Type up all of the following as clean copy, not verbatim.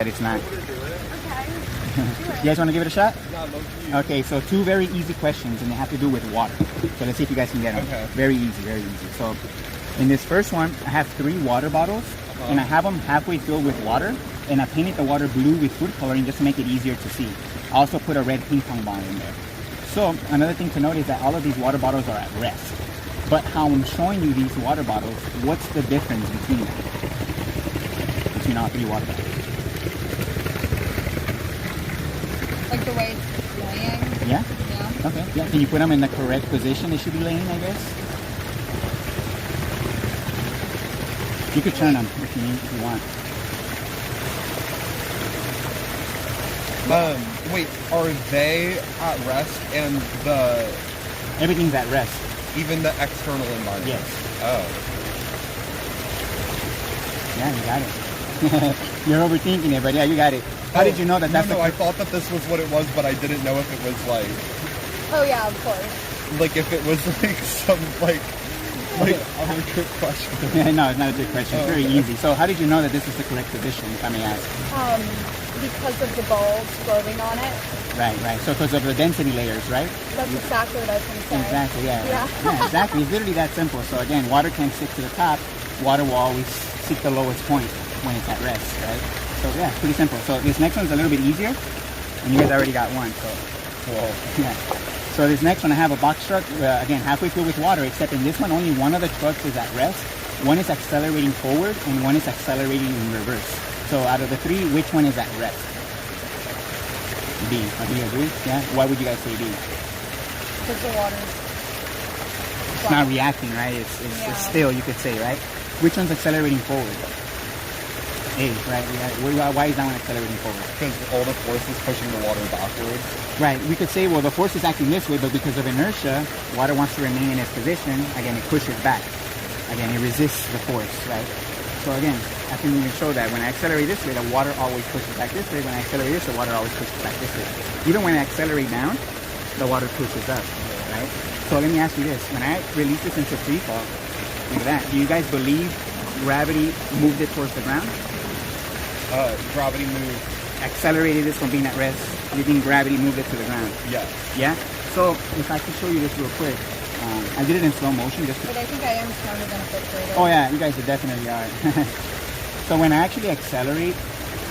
But it's not. Okay. You guys want to give it a shot? Yeah, low-key. Okay, so two very easy questions, and they have to do with water. So let's see if you guys can get them. Okay. Very easy, very easy. So in this first one, I have 3 water bottles, and I have them halfway filled with water, and I painted the water blue with food coloring just to make it easier to see. I also put a red ping pong ball in there. So another thing to note is that all of these water bottles are at rest. But how I'm showing you these water bottles, what's the difference between them? Between all 3 water bottles. Like the way it's laying. Yeah? Yeah. Okay. Yeah. Can you put them in the correct position they should be laying, I guess? You could turn them if you need, if you want. Wait, are they at rest and Everything's at rest. even the external environment? Yes. Oh. Yeah, you got it. You're overthinking it, but yeah, you got it. How did you know that that's No, I thought that this was what it was, but I didn't know if it was Oh yeah, of course. like if it was like some other trick question. No, it's not a good question. It's very okay. easy. So how did you know that this is the correct position, if I may ask? Because of the bulbs floating on it. Right, right. So because of the density layers, right? That's exactly what I was going to say. Exactly, yeah. Yeah. Yeah, exactly. It's literally that simple. So again, water can't stick to the top. Water will always seek the lowest point when it's at rest, right? So yeah, pretty simple. So this next one's a little bit easier, and you guys already got one. So Whoa. yeah. So this next one, I have a box truck, again, halfway filled with water, except in this one, only one of the trucks is at rest. One is accelerating forward, and one is accelerating in reverse. So out of the 3, which one is at rest? B. Do you agree? Yeah? Why would you guys say B? Because the water's It's not reacting, right? It's still, you could say, right? Which one's accelerating forward? A, right? Why is that one accelerating forward? Because all the force is pushing the water backwards. Right. We could say, well, the force is acting this way, but because of inertia, water wants to remain in its position. Again, it pushes back. Again, it resists the force, right? So again, I can even show that when I accelerate this way, the water always pushes back this way. When I accelerate this, the water always pushes back this way. Even when I accelerate down, the water pushes up, right? So let me ask you this. When I release this into free fall, look at that. Do you guys believe gravity moved it towards the ground? Gravity moved. Accelerated this from being at rest. You think gravity moved it to the ground? Yes. Yeah? So if I could show you this real quick. I did it in slow motion just to... But I think I am smarter than a 5th grader. Oh yeah, you guys definitely are. So when I actually accelerate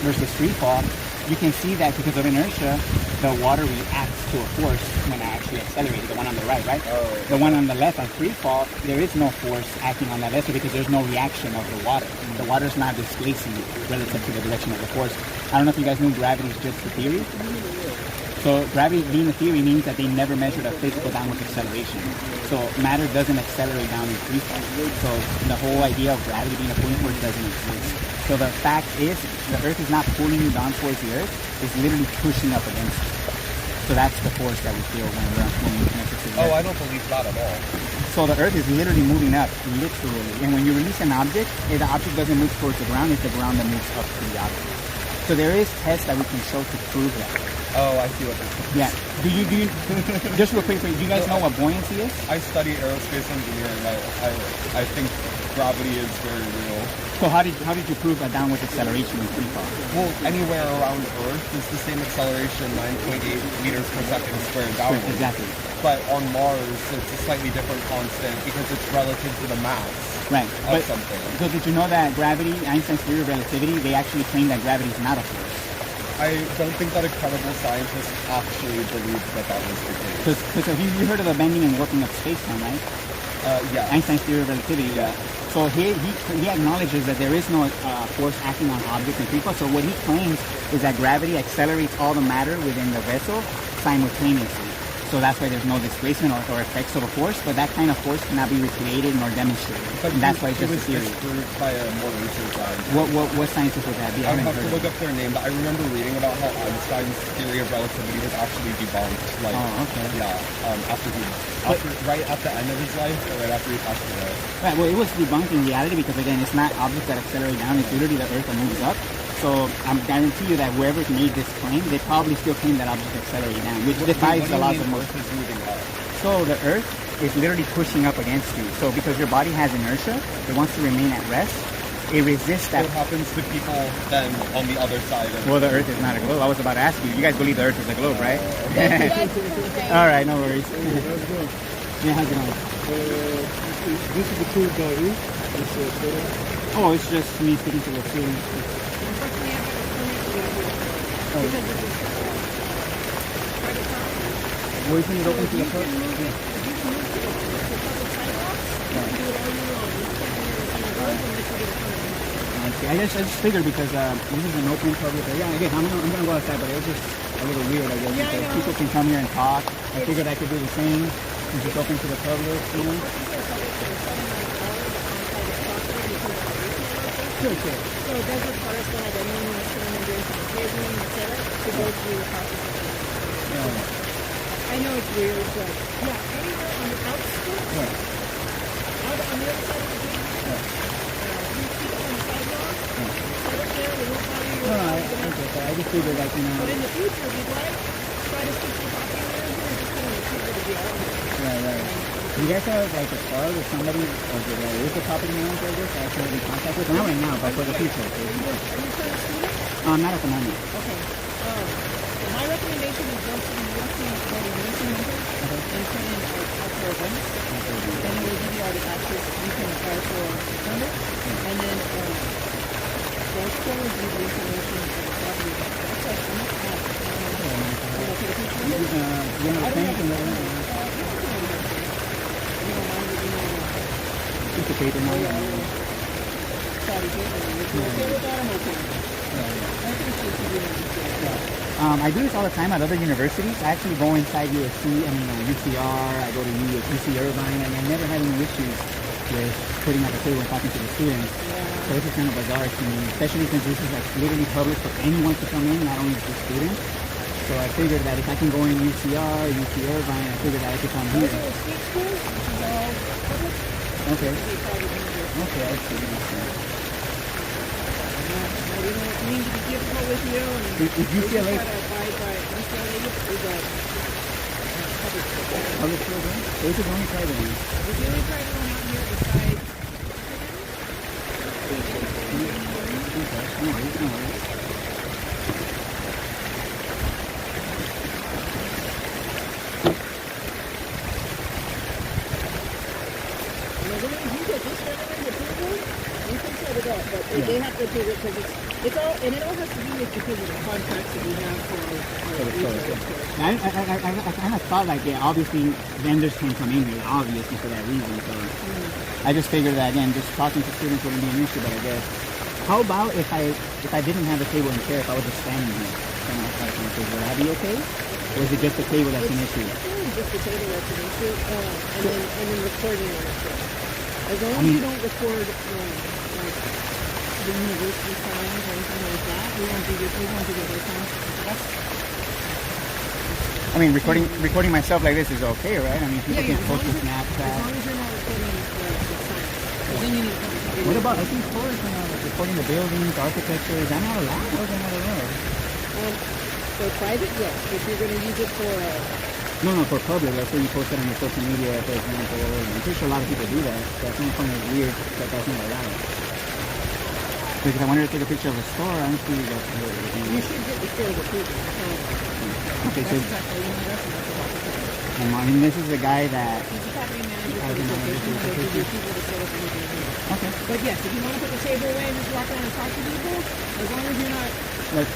versus free fall, you can see that because of inertia, the water reacts to a force when I actually accelerate, the one on the right? Oh. The one on the left on free fall, there is no force acting on that vessel because there's no reaction of the water. The water's not displacing relative to the direction of the force. I don't know if you guys knew gravity is just a theory. So gravity being a theory means that they never measured a physical downward acceleration. So matter doesn't accelerate down in free fall. So the whole idea of gravity being a pulling force doesn't exist. So the fact is, the Earth is not pulling you down towards the Earth, it's literally pushing up against you. So that's the force that we feel when we connect to the Earth. Oh, I don't believe that at all. So the Earth is literally moving up, literally. And when you release an object, if the object doesn't move towards the ground, it's the ground that moves up to the object. So there is tests that we can show to prove that. Oh, I see what this is. Yeah. Do you just real quick, do you guys know what buoyancy is? I study aerospace engineering. I think gravity is very real. So how did you prove a downward acceleration in free fall? Well, anywhere around Earth is the same acceleration, 9.8 meters per second squared downward. Exactly. But on Mars, it's a slightly different constant because it's relative to the mass. Right. Of something. So did you know that gravity, Einstein's theory of relativity, they actually claim that gravity is not a force? I don't think that a credible scientist actually believed that that was the case. Because you heard of the bending and warping of space-time, right? Yeah. Einstein's theory of relativity. Yeah. So he acknowledges that there is no force acting on objects in free fall. So what he claims is that gravity accelerates all the matter within the vessel simultaneously. So that's why there's no displacement or effects of a force, but that kind of force cannot be recreated nor demonstrated. But and that's why it's just a theory. It was disproved by a more recent scientist. What scientist would that be? I would have to look up their name, but I remember reading about how Einstein's theory of relativity was actually debunked. Like, oh, okay. Yeah, right at the end of his life, or right after he passed away. Right, well, it was debunked in reality because, again, it's not objects that accelerate down, it's literally the Earth that moves up. So I guarantee you that whoever made this claim, they probably still claim that objects accelerate down, which defies the laws of motion. Earth is moving up? So the Earth is literally pushing up against you. So because your body has inertia, it wants to remain at rest. it resists that. What happens to people then on the other side of Well, the Earth is not a globe. I was about to ask you. You guys believe the Earth is a globe, right? That's cool. All right, no worries. Let's go. Yeah, how's it going? This is the tool by you. This is better. Oh, it's just me speaking to the students. Unfortunately, I have a permit to go Oh. because this is private property. Well, isn't it open to the You public? can move it. You can move it to public sidewalks. You can do it all year long. You can't do it in a road unless you get a permit. I see. I just figured because this is an open public area. Again, I'm gonna go outside, but it was just a little weird, I guess, Yeah, I because know. people can come here and talk. I figured I could do the same. It's just open to the public, you know? Sure, sure. So it does require us to have anyone who wants to come and doing some paving, et cetera, to go through the process. Yeah. I know it's weird, but yeah, anywhere on the outskirts, Yeah. out on the other side of the gate, you see it on the sidewalk, set up there, they won't bother you. No, I get that. I just figured, like, you know. But in the future, if you'd like, try to stick your property around here and just kind of keep it to be out here. Right. Do you guys have like a card or somebody, or there is a property manager, I guess, I can be in contact with? Not right now, but for the future. Are you a current student? Not at the moment. Okay. My recommendation is go to the USC nursing center and turn in outdoor events. Then it will give you all the access. You can apply for a permit, and then they'll forward you the information of the property. That's a neat app. You want to take a picture of it? You know, thank you. You don't mind it, you know. Just a paper money. Sorry, if you're okay with that, I'm okay with that. I appreciate you doing this. I do this all the time at other universities. I actually go inside USC, UCR, I go to UC Irvine, and I never had any issues with putting up a table and talking to the students. So this is kind of bizarre to me, especially since this is like literally public for anyone to come in, not only just students. So I figured that if I can go in UCR, UC Irvine, I figured that I could come here. Those are state schools, which is all public. Okay. They private university. Okay, I see. We don't mean to be difficult with you. And Is UCLA we just try to abide by UCLA is a public school. public school, right? So this is only private one. It's the only private one out here besides. Okay, no worries. You get this recommended approval, you can set it up, but they have to approve it because it's all, and it all has to do with because of the contracts that we have for the stores, I kind of thought like, yeah, obviously vendors can come in here, obviously for that reason. So I just figured that again, just talking to students wouldn't be an issue. But I guess, how about if I didn't have a table and chair, if I was just standing here, standing outside from the table, would that be okay? Or is it just the table that's an issue? It's really just the table that's an issue, and then recording on it. As long as you don't record like the university signs or anything like that, we won't do those signs. I mean, recording myself like this is okay, right? I mean, people can post to As Snapchat. long as you're not recording the signs. Then you need to What about, I think tourists, like recording the buildings, architecture, is that not allowed? Or is that not allowed? For private, yes. If you're going to use it for No, for public. Let's say you post it on your social media, for example. I'm pretty sure a lot of people do that. So I think it's weird that that's not allowed. Because I wanted to take a picture of a store, I don't see that. you should get the store's approval. Okay, so, That's exactly that's and I mean, this is the guy that. He's the property manager Property for the manager location. for the They'll give you location. approval to set up anything here. Okay. But yes, if you want to put the table away and just walk around and talk to people, as long as you're not Like,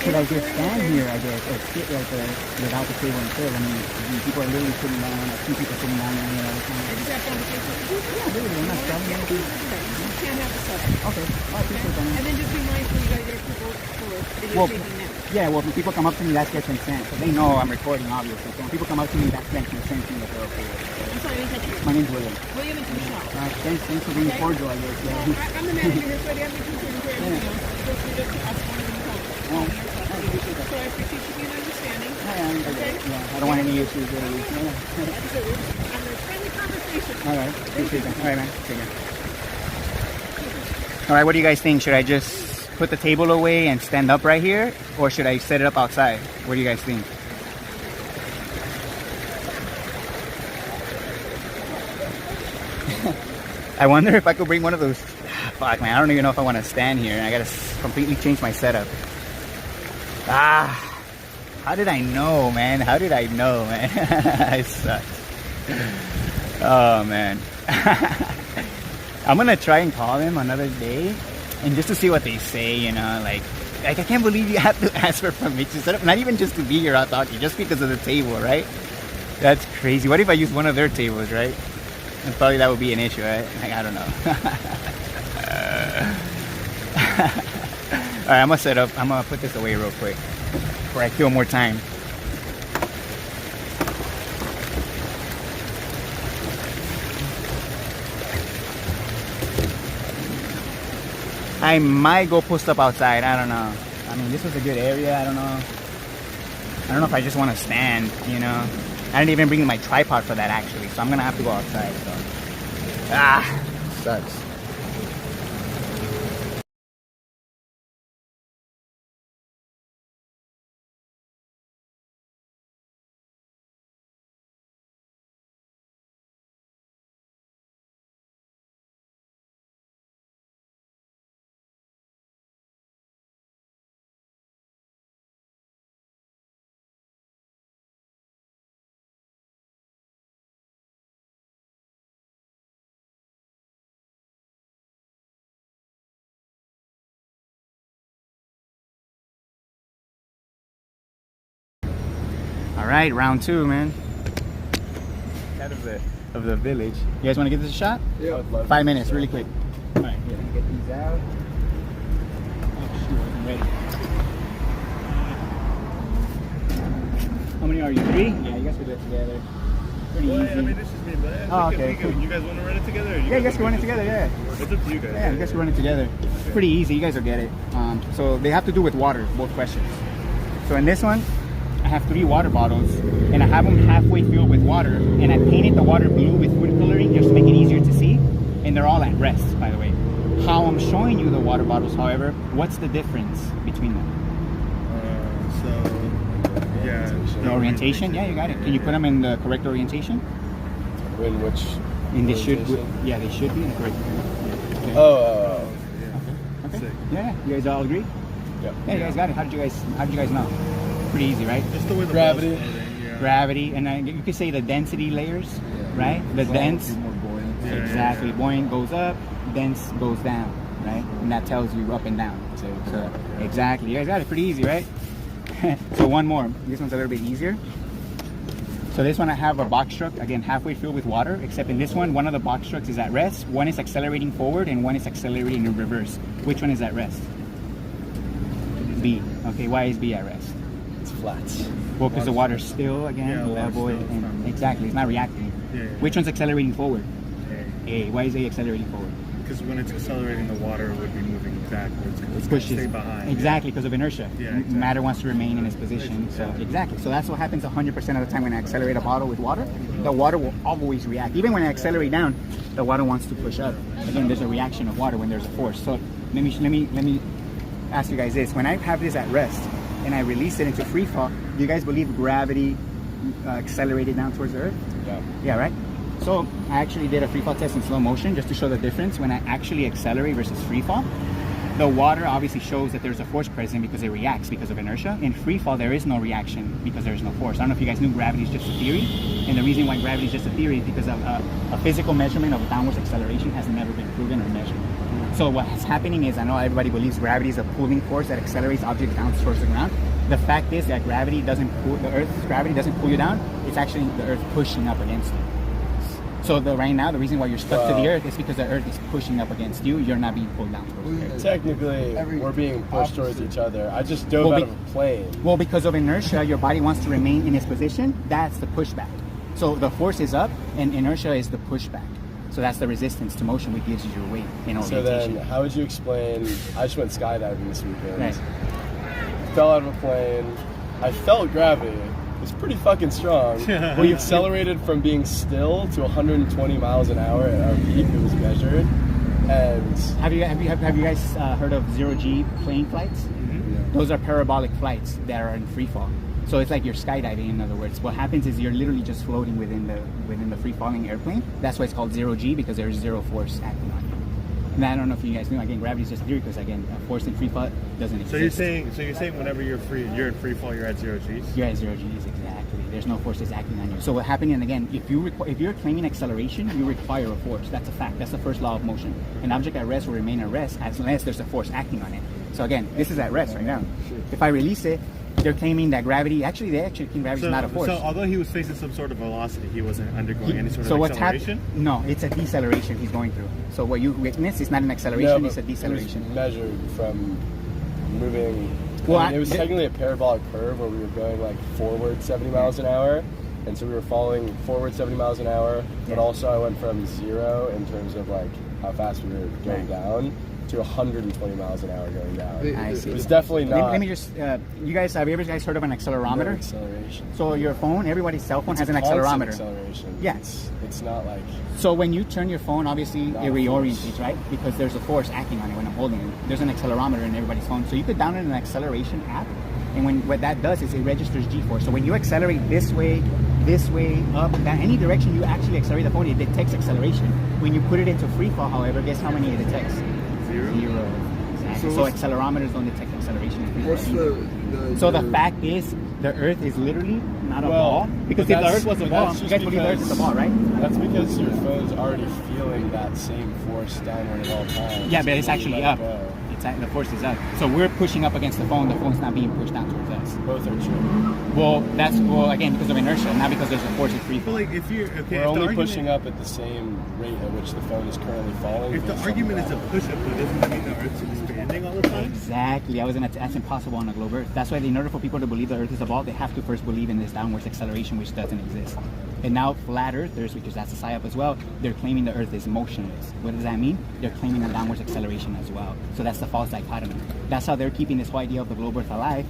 could I just stand here, I guess, or sit right there without the table and chair? I mean, people are literally sitting down, like two people sitting down there all the time. I just have conversations with you. Yeah, literally, I'm not selling anything. You can't have the stuff. Okay, I appreciate that. And then just be mindful you gotta get approval for Well, videotaping now. yeah, well, when people come up to me, that's their consent. So they know I'm recording, obviously. So when people come up to me, that's their consent to me that they're okay with it. I'm sorry, I didn't catch your My name's William. William and Michelle. Thanks for being cordial, I guess. Well, I'm the manager here, so I have any concerns or anything else. Feel free to ask one of them to call me or talk to me. So I appreciate you being understanding. I don't want any issues really. Like I said, we're having a friendly conversation. All right, appreciate that. All right, man. Take care. All right, what do you guys think? Should I just put the table away and stand up right here, or should I set it up outside? What do you guys think? I wonder if I could bring one of those Fuck, man, I don't even know if I want to stand here. I gotta completely change my setup. How did I know, man? How did I know, man? I suck. Oh, man. I'm gonna try and call them another day, and just to see what they say, you know, like I can't believe you have to ask for permission, not even just to be here out talking, just because of the table, right? That's crazy. What if I use one of their tables, right? And probably that would be an issue, right? Like, I don't know. All right, I'm gonna set up. I'm gonna put this away real quick before I kill more time. I might go post up outside. I don't know. I mean, this was a good area. I don't know. I don't know if I just want to stand, you know. I didn't even bring my tripod for that, actually. So I'm going to have to go outside. So. Sucks. All right, round two, man. Out of the village. You guys want to give this a shot? Yeah, I'd love 5 minutes, really quick. All right, here, let me get these out. Oh shoot, I wasn't ready. How many are you? 3? Yeah, you guys can do it together. Pretty easy. I mean, this is me, but Oh, okay, cool. You guys want to run it together? Or Yeah, you guys can run it together, yeah. It's up to you guys. Yeah, you guys can run it together. It's pretty easy, you guys will get it. So they have to do with water, both questions. So in this one, I have 3 water bottles, and I have them halfway filled with water, and I painted the water blue with food coloring just to make it easier to see, and they're all at rest, by the way. How I'm showing you the water bottles, however, what's the difference between them? The orientation? Yeah, you got it. Can you put them in the correct orientation? In which? And they should, yeah, they should be in the correct orientation. Okay. Oh. Okay. Yeah, you guys all agree? Yeah. Yeah, you guys got it. How did you guys know? Pretty easy, right? Just the way the Gravity. ball's floating, yeah. Gravity, and you could say the density layers, right? The dense, More buoyant. exactly. Buoyant goes up, dense goes down, right? And that tells you up and down. So exactly. You guys got it pretty easy, right? So one more. This one's a little bit easier. So this one I have a box truck, again, halfway filled with water, except in this one of the box trucks is at rest. One is accelerating forward and one is accelerating in reverse. Which one is at rest? B. Okay, why is B at rest? It's flat. Well, because the water's still, again, Yeah, level, water's still, and it's exactly, it's not reacting. Yeah. Which one's accelerating forward? A. A. Why is A accelerating forward? Because when it's accelerating, the water would be moving backwards. It's going to Pushes. stay behind. Exactly, because of inertia. Yeah, exactly. Matter wants to remain in its position. So exactly. So that's what happens 100% of the time when I accelerate a bottle with water. The water will always react. Even when I accelerate down, the water wants to push up. Again, there's a reaction of water when there's a force. So let me ask you guys this: when I have this at rest and I release it into free fall, do you guys believe gravity accelerated down towards the Earth? Yeah. Yeah, right? So I actually did a free fall test in slow motion just to show the difference when I actually accelerate versus free fall. The water obviously shows that there's a force present because it reacts because of inertia. In free fall, there is no reaction because there's no force. I don't know if you guys knew gravity is just a theory. And the reason why gravity is just a theory is because of a physical measurement of downward acceleration has never been proven or measured. So what's happening is, I know everybody believes gravity is a pulling force that accelerates objects down towards the ground. The fact is that gravity doesn't pull, the Earth's gravity doesn't pull you down. It's actually the Earth pushing up against you. So right now, the reason why you're stuck to the Earth is because the Earth is pushing up against you. You're not being pulled down towards the Earth. Technically, we're being pushed towards each other. I just dove out of a plane. Well, because of inertia, your body wants to remain in its position. That's the pushback. So the force is up, and inertia is the pushback. So that's the resistance to motion, which gives you your weight in orientation. So then, how would you explain? I just went skydiving this weekend. Right. Fell out of a plane. I felt gravity. It's pretty fucking strong. We accelerated from being still to 120 miles an hour at our peak. It was measured. And have you guys heard of 0G plane flights? Mm-hmm. Yeah. Those are parabolic flights that are in free fall. So it's like you're skydiving. In other words, what happens is you're literally just floating within the free falling airplane. That's why it's called 0G, because there's zero force acting on you. And I don't know if you guys knew. Again, gravity is just theory because again, force in free fall doesn't exist. So you're saying whenever you're in free fall, you're at 0 G's. You're at 0 G's, exactly. There's no forces acting on you. So what happening? And again, if you're claiming acceleration, you require a force. That's a fact. That's the first law of motion. An object at rest will remain at rest unless there's a force acting on it. So again, this is at rest right now. If I release it, they're claiming that gravity. Actually, they actually claim gravity is not a force. So although he was facing some sort of velocity, he wasn't undergoing any sort of what's acceleration. No, it's a deceleration he's going through. So what you witness is not an acceleration; it's a deceleration. It was measured from moving. Well, it was technically a parabolic curve where we were going like forward 70 miles an hour, and so we were falling forward 70 miles an hour. But also, I went from 0 in terms of like how fast we were going down to 120 miles an hour going down. I see. It was definitely not. Let me just, you guys, have you ever guys heard of an accelerometer? No acceleration. So your phone, everybody's cell phone has an Constant accelerometer. acceleration. Yeah. It's not like. So when you turn your phone, obviously Not it a reorientates, right? Because there's a force acting on it when I'm holding it. There's an accelerometer in everybody's phone. So you could download an acceleration app, and what that does is it registers G-force. So when you accelerate this way, up, down, any direction you actually accelerate the phone, it detects acceleration. When you put it into free fall, however, guess how many it detects? 0. Exactly. So accelerometers don't detect acceleration. What's So the fact is, the Earth is literally not a ball. Because if the Earth was a ball, you guys believe the Earth is a ball, right? That's because your phone's already feeling that same force downward at all times. Yeah, but it's When you actually let up. it go. The force is up. So we're pushing up against the phone's not being pushed down towards us. Both are true. Well, again, because of inertia, not because there's a force of free But fall. like if you're okay, We're if only the argument, pushing up at the same rate at which the phone is currently falling. if the based on argument is a gravity. push-up, though, doesn't that mean the Earth's expanding all the time? Exactly. That's impossible on a globe Earth. That's why in order for people to believe the Earth is a ball, they have to first believe in this downwards acceleration, which doesn't exist. And now flat earthers, because that's a psyop as well, they're claiming the Earth is motionless. What does that mean? They're claiming a downwards acceleration as well. So that's the false dichotomy. That's how they're keeping this whole idea of the globe Earth alive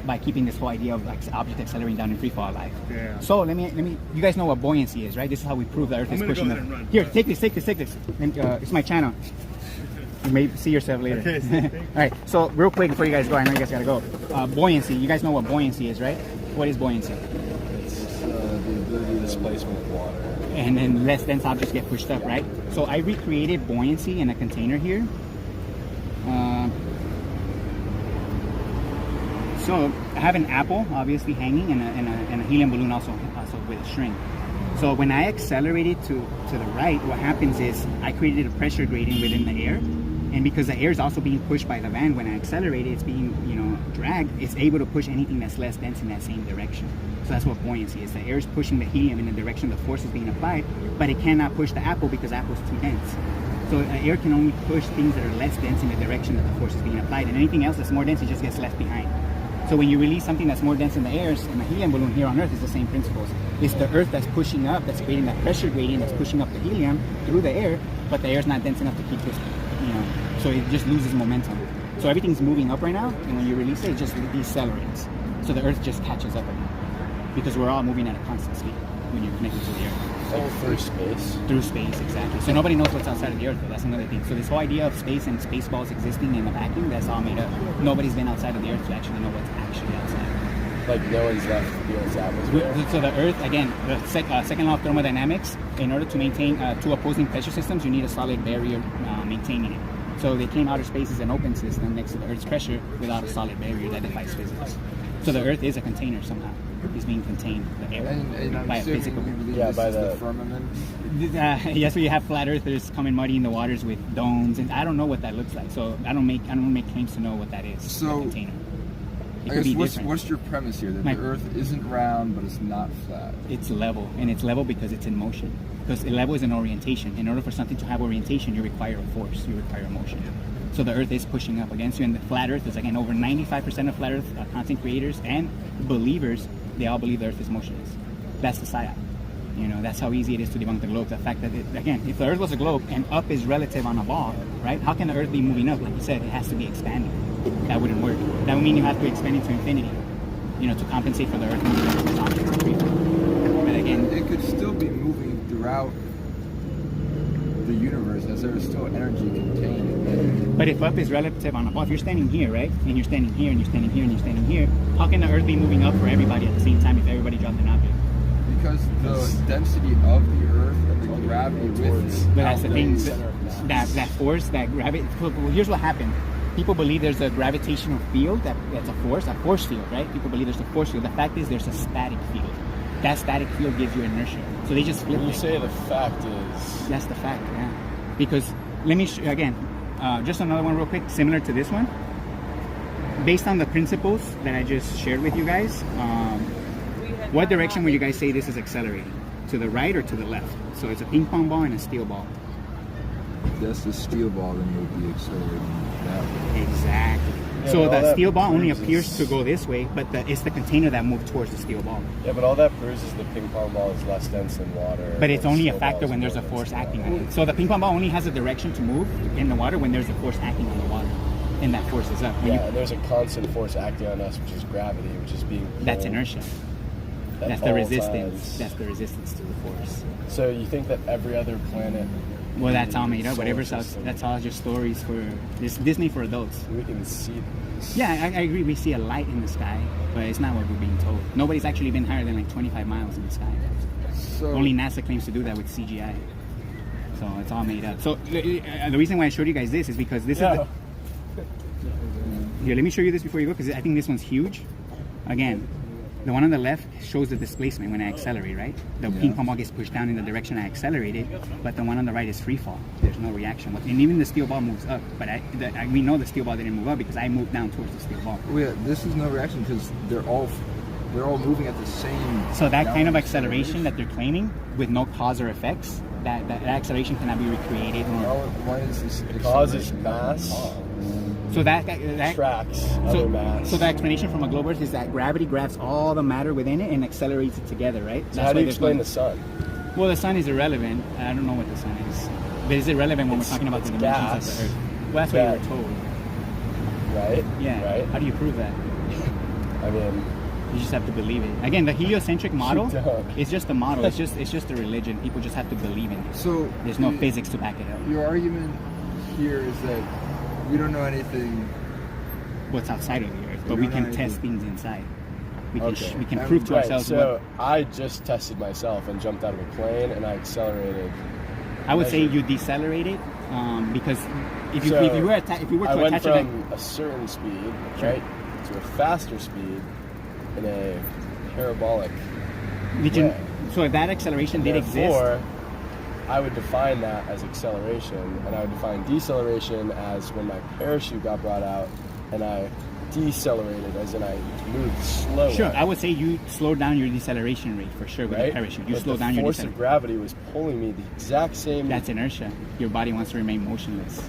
by keeping this whole idea of like object accelerating down in free fall alive. Yeah. So let me. You guys know what buoyancy is, right? This is how we prove the Earth is gonna pushing go up. ahead and run. Here, take this. And, it's my channel. You may see yourself later. Okay, see, thank you. All right. So real quick before you guys go, I know you guys gotta go. Buoyancy. You guys know what buoyancy is, right? What is buoyancy? It's the ability to displacement of water. And then less dense objects get pushed up, right? So I recreated buoyancy in a container here. So I have an apple obviously hanging and a helium balloon also with a string. So when I accelerate it to the right, what happens is I created a pressure gradient within the air. And because the air is also being pushed by the van, when I accelerate it, it's being, dragged, it's able to push anything that's less dense in that same direction. So that's what buoyancy is. The air is pushing the helium in the direction the force is being applied, but it cannot push the apple because the apple is too dense. So the air can only push things that are less dense in the direction that the force is being applied, and anything else that's more dense, it just gets left behind. So when you release something that's more dense in the air, and the helium balloon here on Earth is the same principles. It's the Earth that's pushing up, that's creating that pressure gradient that's pushing up the helium through the air, but the air is not dense enough to keep this, so it just loses momentum. So everything's moving up right now, and when you release it, it just decelerates. So the Earth just catches up again, because we're all moving at a constant speed when you're connected to the Earth. Like through space. Through space, exactly. So nobody knows what's outside of the Earth, though. That's another thing. So this whole idea of space and space balls existing in a vacuum, that's all made up. Nobody's been outside of the Earth to actually know what's actually outside. Like no one's left the Earth's atmosphere. So the Earth, again, the second law of thermodynamics, in order to maintain two opposing pressure systems, you need a solid barrier maintaining it. So they claim outer space is an open system next to the Earth's pressure without a solid barrier that defies physics. So the Earth is a container somehow. It's being contained, the air, And I'm by a assuming physical. we believe Yeah, this by is the- the firmament. Yes, we have flat earthers coming muddying the waters with domes, and I don't know what that looks like. So I don't make claims to know what that is. So, a container. It I could guess be different. what's your premise here? That My- the Earth isn't round, but it's not flat. It's level, and it's level because it's in motion. Because level is an orientation. In order for something to have orientation, you require a force. You require a motion. So the Earth is pushing up against you, and the flat Earth is again over 95% of flat Earth content creators and believers. They all believe the Earth is motionless. That's the psyop. That's how easy it is to debunk the globe. The fact that, again, if the Earth was a globe and up is relative on a ball, right? How can the Earth be moving up? Like you said, it has to be expanding. That wouldn't work. That would mean you have to expand into infinity, to compensate for the Earth moving up as objects in free fall. But again, It could still be moving throughout the universe as there is still energy contained. but if up is relative on a ball, if you're standing here, right, and you're standing here, and you're standing here, and you're standing here, how can the Earth be moving up for everybody at the same time if everybody dropped an object? Because the density of the Earth and the gravity with But that's the thing. Center of that force, that gravity. Well, here's what happened. People believe there's a gravitational field that's a force field, right? People believe there's a force field. The fact is there's a static field. That static field gives you inertia. So they just flip When you it. say the fact is... That's the fact, yeah. Because, let me, again, just another one real quick, similar to this one. Based on the principles that I just shared with you guys, what direction would you guys say this is accelerating? To the right or to the left? So it's a ping pong ball and a steel ball. That's the steel ball, then you'll be accelerating that way. Exactly. Yeah, So but all the that steel ball only proves appears is- to go this way, but it's the container that moved towards the steel ball. Yeah, but all that proves is the ping pong ball is less dense than water. But it's and only a steel factor ball when is there's a more force dense than acting on water. it. So the ping pong ball only has a direction to move in the water when there's a force acting on the water, and that force is up. When Yeah, and there's a constant force acting on us, which is gravity, which is being that's pulled inertia. at That's the all resistance. times. That's the resistance to the force. So you think that every other planet... Well, that's all made up. solar Whatever's else, system, that's all just stories for this Disney for adults. we can see this. Yeah, I agree. We see a light in the sky, but it's not what we're being told. Nobody's actually been higher than like 25 miles in the sky. So Only NASA claims to do that with CGI. So it's all made up. So the reason why I showed you guys this is because this Yeah. is here. Let me show you this before you go because I think this one's huge. Again, the one on the left shows the displacement when I accelerate, right? The ping pong ball gets pushed down in the direction I accelerated, but the one on the right is free fall. There's no reaction. And even the steel ball moves up, but we know the steel ball didn't move up because I moved down towards the steel ball. well, yeah, this is no reaction because they're all moving at the same. So that kind of downward acceleration that they're claiming with no cause or effects, that acceleration cannot be recreated. Why is this? It causes mass, So that tracks other mass. So the explanation from a globe Earth is that gravity grabs all the matter within it and accelerates it together, right? So how do why you there's explain no- the sun? Well, the sun is irrelevant. I don't know what the sun is, but it's irrelevant when we're talking about the it's dimensions gas. of the Earth. Well, that's what That- you were told. Right? Yeah. Right? How do you prove that? I mean, You just have to believe it. Again, the heliocentric model You don't. is just a model. It's just a religion. People just have to believe in it. So There's no physics to back it up. Your argument here is that we don't know anything. What's outside of the Earth, but We we don't can know test anything. things inside. We can Okay. we can And- prove to right, ourselves so what. I just tested myself and jumped out of a plane and I accelerated. I would say measured. you decelerated because if you So, if you were I to went attach it, from a certain speed, Sure. right, to a faster speed in a parabolic did you? way. So if that acceleration did exist, Therefore, I would define that as acceleration, and I would define deceleration as when my parachute got brought out and I decelerated, as in I moved slower. sure, I would say you slowed down your deceleration rate for sure with right? the parachute. You But slowed the down your force of deceleration. gravity was pulling me the exact same. That's inertia. Your body wants to remain motionless.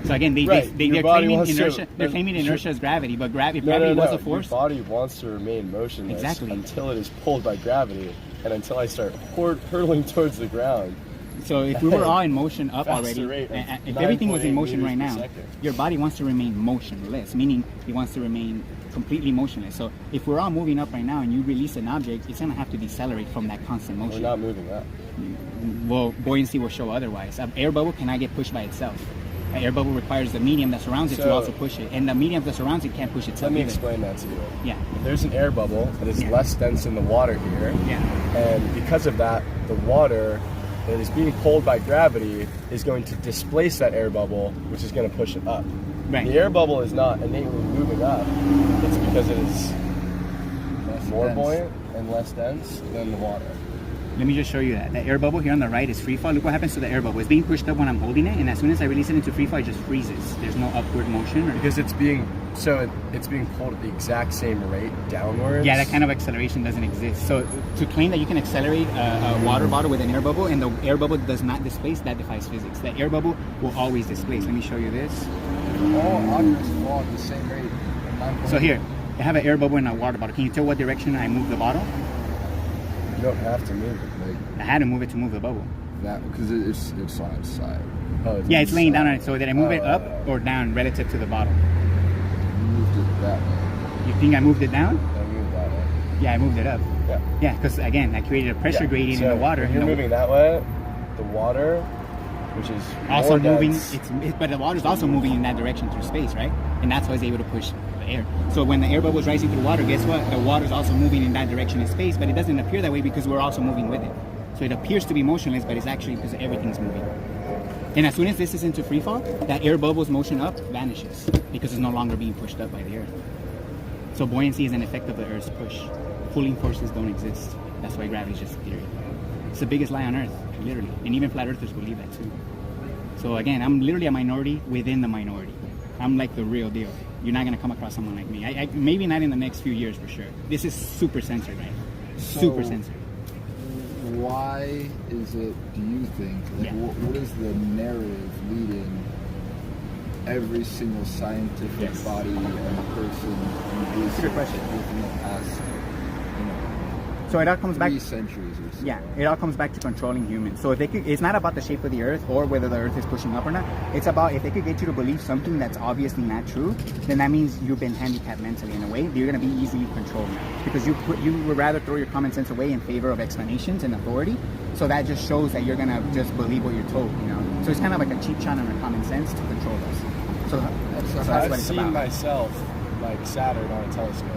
So again, Right, they're your body claiming wants to- inertia. They're claiming sure. inertia as gravity, but if no, gravity was a Your force, body wants to remain motionless Exactly. until it is pulled by gravity, and until I start hurtling towards the ground. so if we were all in motion up Faster already, rate of if everything was in 9.8 motion right meters now, per second. your body wants to remain motionless, meaning it wants to remain completely motionless. So if we're all moving up right now and you release an object, it's going to have to decelerate from that constant We're motion. not moving up. Well, buoyancy will show otherwise. An air bubble cannot get pushed by itself. An air bubble requires the medium that surrounds it to So- also push it, and the medium that surrounds it can't push itself Let me either. explain that to you. Yeah, If there's an air bubble that is Yeah. less dense than the water here, yeah. and because of that, the water that is being pulled by gravity is going to displace that air bubble, which is going to push it up. Right. The air bubble is not innately moving up. It's because it is more dense. buoyant and less dense than the water. Let me just show you that. The air bubble here on the right is free fall. Look what happens to the air bubble. It's being pushed up when I'm holding it, and as soon as I release it into free fall, it just freezes. There's no upward motion. Because it's being pulled at the exact same rate downwards. Yeah, that kind of acceleration doesn't exist. So to claim that you can accelerate a water bottle with an air bubble and the air bubble does not displace, that defies physics. The air bubble will always displace. Let me show you this. All objects fall at the same rate. So here, I have an air bubble in a water bottle. Can you tell what direction I move the bottle? You don't have to move it. Like I had to move it to move the bubble. that because it's on its side. Oh, Yeah, it's laying down on inside. it. So did I move it Oh, up or down relative to the bottle? You moved it that way. You think I moved it down? I move that way. Yeah, I moved it up. Yeah. Yeah, because again, I created a pressure Yeah. gradient So in the water. If you're and the- moving that way, the water, which is also more moving. dense, But the water's also moving in that direction through space, right? And that's why it's able to push the air. So when the air bubble is rising through water, guess what? The water's also moving in that direction in space, but it doesn't appear that way because we're also moving with it. So it appears to be motionless, but it's actually because everything's moving. And as soon as this is into free fall, that air bubble's motion up vanishes because it's no longer being pushed up by the Earth. So buoyancy is an effect of the Earth's push. Pulling forces don't exist. That's why gravity is just a theory. It's the biggest lie on Earth, literally. And even flat earthers believe that too. So again, I'm literally a minority within the minority. I'm like the real deal. You're not gonna come across someone like me. I maybe not in the next few years for sure. This is super censored, right? Super censored. Why is it, do you think, like, what is the narrative leading every single scientific body and person in research within the past, So it all comes back. 3 centuries or so? Yeah, it all comes back to controlling humans. So if they could, it's not about the shape of the Earth or whether the Earth is pushing up or not. It's about if they could get you to believe something that's obviously not true, then that means you've been handicapped mentally in a way. You're going to be easily controlled because you would rather throw your common sense away in favor of explanations and authority. So that just shows that you're going to just believe what you're told, you know. So it's kind of like a cheap shot on our common sense to control us. So that's I've what it's seen about. myself like Saturn on a telescope.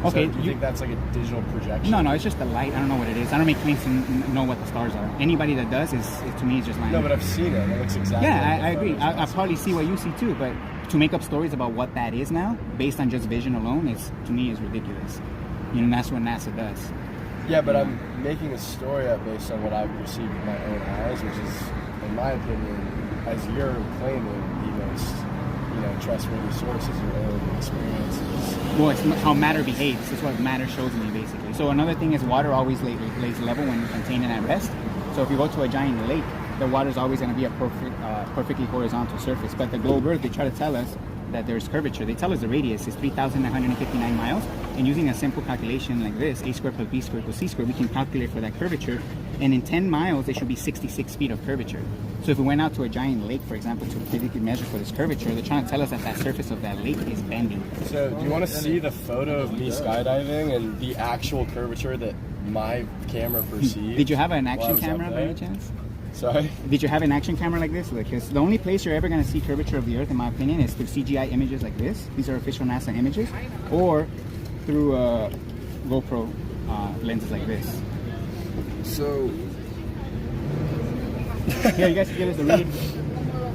Okay, So do you think that's like a digital projection? No, it's just the light. I don't know what it is. I don't make claims to know what the stars are. Anybody that does is to me is just lying. No, but I've seen it. It looks exactly. Yeah, like I agree. photos. I probably see what you see too, but to make up stories about what that is now, based on just vision alone, is to me is ridiculous. You know, that's what NASA does. Yeah, but I'm making a story up based on what I've received with my own eyes, which is, in my opinion, as you're claiming, the most trustworthy sources, your own experiences. Well, it's how matter behaves. It's what matter shows me, basically. So another thing is water always lays level when contained and at rest. So if you go to a giant lake, the water is always going to be a perfectly horizontal surface. But the globe Earth, they try to tell us that there's curvature. They tell us the radius is 3,959 miles. And using a simple calculation like this, a squared plus b squared equals c squared, we can calculate for that curvature. And in 10 miles, there should be 66 feet of curvature. So if we went out to a giant lake, for example, to physically measure for this curvature, they're trying to tell us that that surface of that lake is bending. So do you want to see the photo of me skydiving and the actual curvature that my camera perceived? Did you have an while I action was up camera by there? any chance? Sorry? Did you have an action camera like this? Because the only place you're ever going to see curvature of the Earth, in my opinion, is through CGI images like this. These are official NASA images. Or through GoPro lenses like this. So, Here, you guys can give us the read.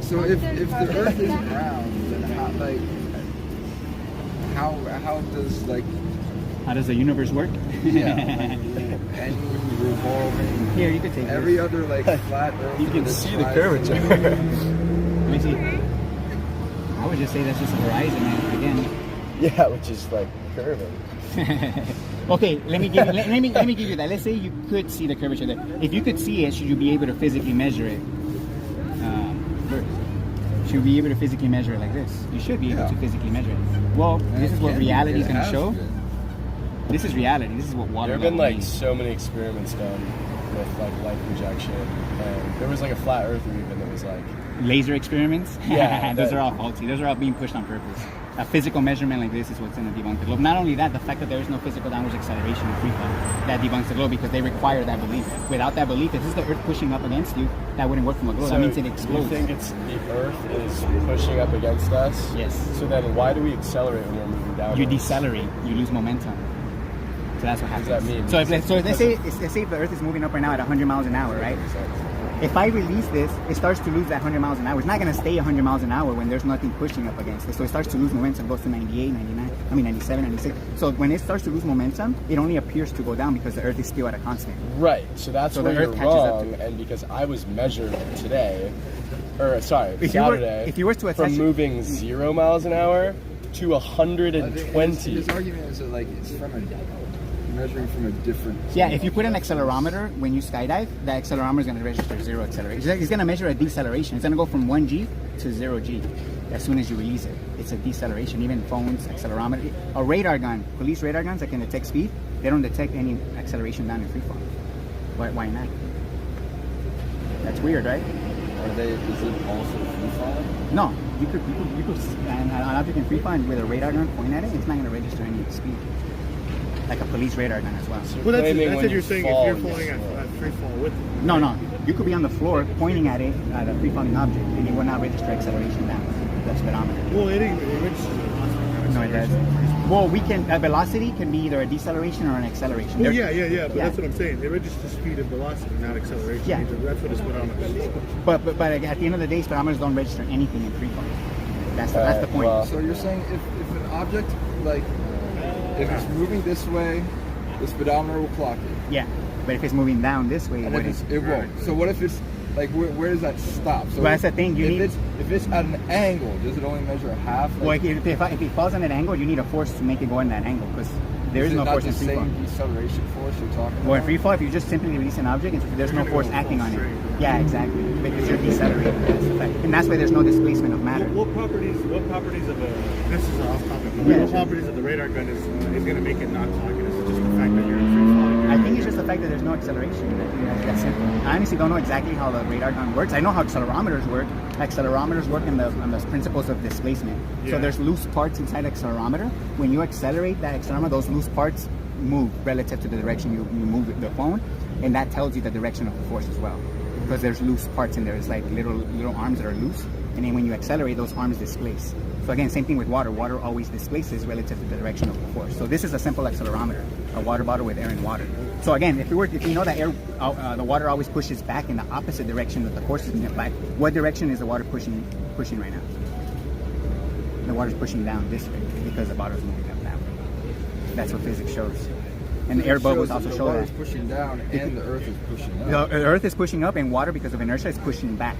so if the Earth is round, then how does How does the universe work? any revolving Here, you can take every this. other flat Earth? You can that see the tries curvature. Let me see. I would just say that's just a horizon, man. Again. Yeah, which is like curving. Okay, let me give you that. Let's say you could see the curvature there. If you could see it, should you be able to physically measure it? First? Should you be able to physically measure it like this? You should be able to physically measure it. Well, this is what reality is going to show. This is reality. This is what water. There have been level like means. so many experiments done with like light projection, and there was like a flat earther even that was like laser experiments. Yeah, Those that- are all faulty. Those are all being pushed on purpose. A physical measurement like this is what's going to debunk the globe. Not only that, the fact that there is no physical downward acceleration in free fall, that debunks the globe because they require that belief. Without that belief, if this is the Earth pushing up against you, that wouldn't work from a globe. That means it explodes. You think it's the Earth is pushing up against us? Yes. So then why do we accelerate when we're moving down? You decelerate, you lose momentum. So that's what happens. What does that mean? So let's say if the Earth is moving up right now at 100 miles an hour, right? If I release this, it starts to lose that 100 miles an hour. It's not going to stay 100 miles an hour when there's nothing pushing up against it. So it starts to lose momentum, goes to 98, 97, 96. So when it starts to lose momentum, it only appears to go down because the Earth is still at a constant. Right. So that's So where the you're Earth catches up wrong, to it. and because I was measured today, or sorry, If you were- Saturday, if you were to attach from it- moving 0 miles an hour to 120. His argument is that it's measuring from a different. Yeah, if you put an accelerometer when you skydive, the accelerometer is going to register 0 acceleration. It's going to measure a deceleration. It's going to go from 1G to 0G as soon as you release it. It's a deceleration. Even phones, accelerometer, a radar gun, police radar guns that can detect speed, they don't detect any acceleration down in free fall. Why not? That's weird, right? Is it also free falling? No, you could an object in free fall with a radar gun point at it, it's not going to register any speed. Like a police radar gun as well. Well, that's Claiming what when you're you saying. fall, If you're you falling slow. at free fall with it. No, you could be on the floor pointing at it at a free falling object, and it will not register acceleration down the speedometer. Well, it registers an No, it doesn't. Well, we can velocity can be either a deceleration or an acceleration. Well, They're- yeah. But Yeah. that's what I'm saying. It registers speed and velocity, not acceleration. Yeah. That's what a speedometer is. But at the end of the day, speedometers don't register anything in free fall. That's the point. well- So you're saying if an object, like, if it's moving this way, the speedometer will clock it. Yeah, but if it's moving down this way, And what if is it won't. So what if it's, like, where does that stop? So Well, that's the thing, you if need- if it's at an angle, does it only measure a half? well, if it falls on an angle, you need a force to make it go in that angle because there is no not force in the free fall. same deceleration force you're talking Well, in about? free fall, if you just simply release an object, there's no gonna force go acting on it. straight. Yeah, exactly. Because you're decelerating. That's the fact. And that's why there's no displacement of matter. What properties of a, this is off topic, but Yeah, what sure. properties of the radar gun is going to make it not clock it? Is it just the fact that you're in free fall? I think it's just the fact that there's no acceleration. I think that's simple. I honestly don't know exactly how the radar gun works. I know how accelerometers work. Accelerometers work on the principles of displacement. So Yeah. there's loose parts inside the accelerometer. When you accelerate that accelerometer, those loose parts move relative to the direction you move the phone, and that tells you the direction of the force as well. Because there's loose parts in there. It's like little arms that are loose, and then when you accelerate, those arms displace. So again, same thing with water. Water always displaces relative to the direction of the force. So this is a simple accelerometer, a water bottle with air and water. So again, if you know that air, the water always pushes back in the opposite direction that the force is back. What direction is the water pushing right now? The water's pushing down this way because the bottle's moving up that way. That's what physics shows. And the air bubbles also the show water that. is pushing down and the Earth is pushing up. The Earth is pushing up, and water, because of inertia, is pushing back.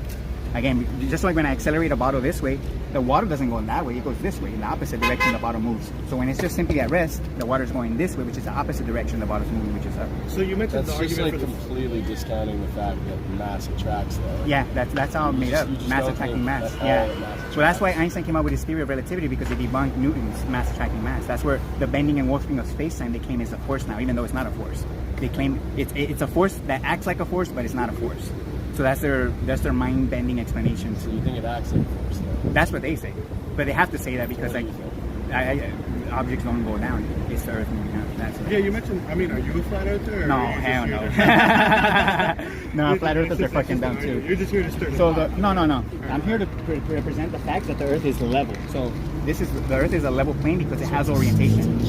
Again, just like when I accelerate a bottle this way, the water doesn't go in that way, it goes this way, in the opposite direction the bottle moves. So when it's just simply at rest, the water's going this way, which is the opposite direction the bottle's moving, which is up. So you mentioned That's the just argument like for the completely discounting the fact that mass attracts though. Yeah, that's how it made up. You just Mass don't attracting think mass. at all Yeah. that mass attracts Well, that's why Einstein came up with his theory of relativity, because it debunked Newton's mass attracting mass. That's where the bending and warping of space-time they claim is a force now, even though it's not a force. They claim it's a force that acts like a force, but it's not a force. So that's their mind-bending explanation. So you think it acts like a force though? That's what they say, but they have to say that because What like do you think? objects don't go down; it's the Earth moving up. That's it. Yeah, you mentioned. I mean, are you a flat earther? Or No, are you just hell here no. No, You're flat just- earthers are fucking dumb You're too. just here to stir the So pot. no. I'm here to represent the fact that the Earth is level. So the Earth is a level plane because it has orientation.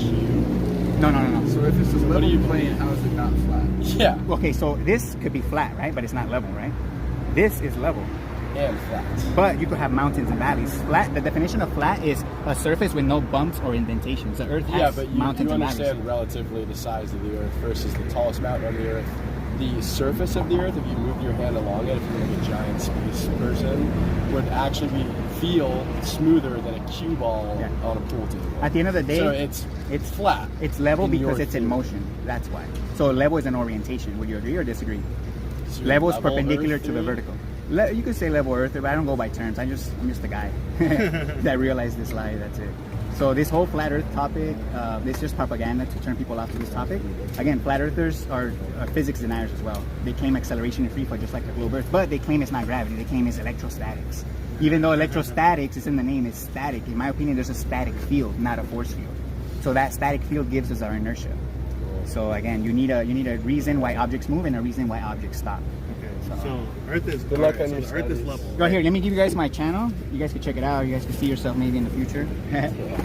No. So if it's a do level you plane, mean? how is it not flat? Yeah, Okay, so this could be flat, right? But it's not level, right? This is level. and flat. But you could have mountains and valleys. Flat. The definition of flat is a surface with no bumps or indentations. The Earth has Yeah, but you mountains and valleys. understand relatively the size of the Earth versus the tallest mountain on the Earth. The surface of the Earth, if you moved your hand along it, if you're like a giant space person, would actually feel smoother than a cue ball Yeah. on a pool table. At the end of the day, So it's flat. It's level in your because it's in theory. motion. That's why. So level is an orientation. Would you agree or disagree? So Level is level perpendicular Earth to the theory? vertical. You could say level Earth, but I don't go by terms. I'm just a guy that realized this lie. That's it. So this whole flat Earth topic, it's just propaganda to turn people off to this topic. Again, flat Earthers are physics deniers as well. They claim acceleration in free fall just like the globe Earth, but they claim it's not gravity. They claim it's electrostatics. Even though electrostatics is in the name, it's static. In my opinion, there's a static field, not a force field. So that static field gives us our inertia. So again, you need a reason why objects move and a reason why objects stop. Okay, so Earth is Good luck on so your the Earth is studies. level. Right here, let me give you guys my channel. You guys can check it out. You guys can see yourself maybe in the future.